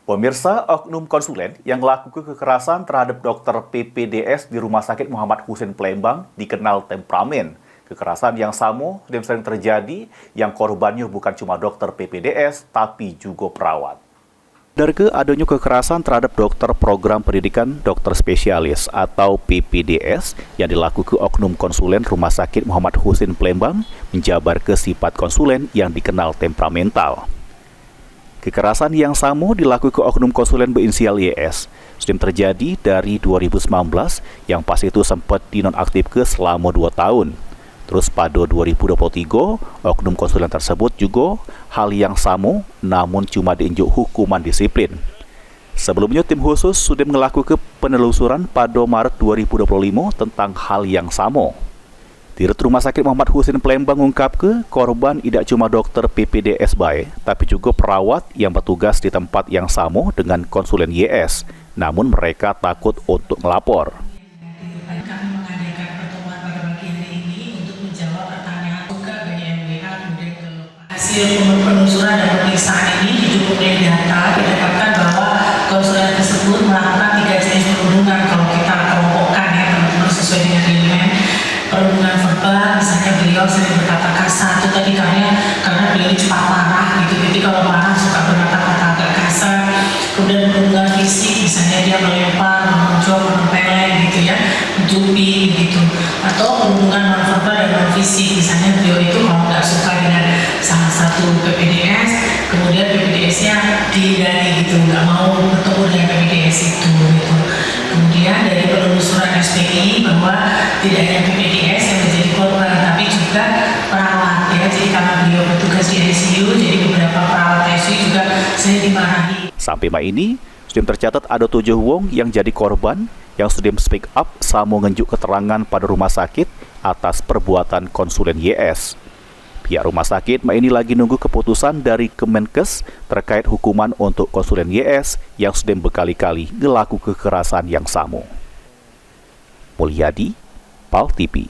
Pemirsa, oknum konsulen yang melakukan kekerasan terhadap dokter PPDS di Rumah Sakit Muhammad Husin Palembang dikenal temperamen. Kekerasan yang sama dan sering terjadi yang korbannya bukan cuma dokter PPDS tapi juga perawat. Dari adanya kekerasan terhadap dokter program pendidikan dokter spesialis atau PPDS yang dilakukan oknum konsulen Rumah Sakit Muhammad Husin Palembang menjabar ke sifat konsulen yang dikenal temperamental. Kekerasan yang sama dilakukan oknum konsulen berinisial YS sudah terjadi dari 2019 yang pas itu sempat dinonaktifkan selama 2 tahun. Terus pada 2023, oknum konsulen tersebut juga hal yang sama namun cuma diinjuk hukuman disiplin. Sebelumnya tim khusus sudah melakukan penelusuran pada Maret 2025 tentang hal yang sama. Dirut Rumah Sakit Muhammad Husin Palembang mengungkapkan korban tidak cuma dokter PPDS baik, tapi juga perawat yang bertugas di tempat yang sama dengan konsulen YS, namun mereka takut untuk melapor. Kami mengadakan pertemuan pada pagi hari ini untuk menjawab pertanyaan juga bagi MWH, kemudian ke hasil penelusuran dan pemeriksaan ini cukup dari data didapatkan bahwa konsulen tersebut melakukan 3 jenis perundungan kalau kita kelompokkan ya teman-teman sesuai dengan elemen. Perundungan verbal, misalnya beliau sering berkata kasar, itu tadi karena beliau cepat marah gitu, jadi kalau marah suka berkata-kata agak kasar. Kemudian perundungan fisik, misalnya dia melempar, menunjuk, menempeleng gitu ya, menjubing gitu. Atau perundungan non-verbal dan non-fisik, misalnya beliau itu kalau nggak suka dengan salah satu PPDS, kemudian PPDS-nya dihindari gitu, nggak mau bertemu dengan PPDS itu gitu. Kemudian dari penelusuran SPI bahwa tidak hanya PPDS yang menjadi korban, tapi juga perawat ya. Jadi karena beliau bertugas di ICU, jadi beberapa perawat ICU juga sering dimarahi. Sampai malam ini, sudah tercatat ada 7 wong yang jadi korban yang sudah speak up sama menunjuk keterangan pada rumah sakit atas perbuatan konsulen YS. Pihak rumah sakit ini lagi nunggu keputusan dari Kemenkes terkait hukuman untuk konsulen YS yang sudah berkali-kali melakukan kekerasan yang sama. Mulyadi, PAL TV.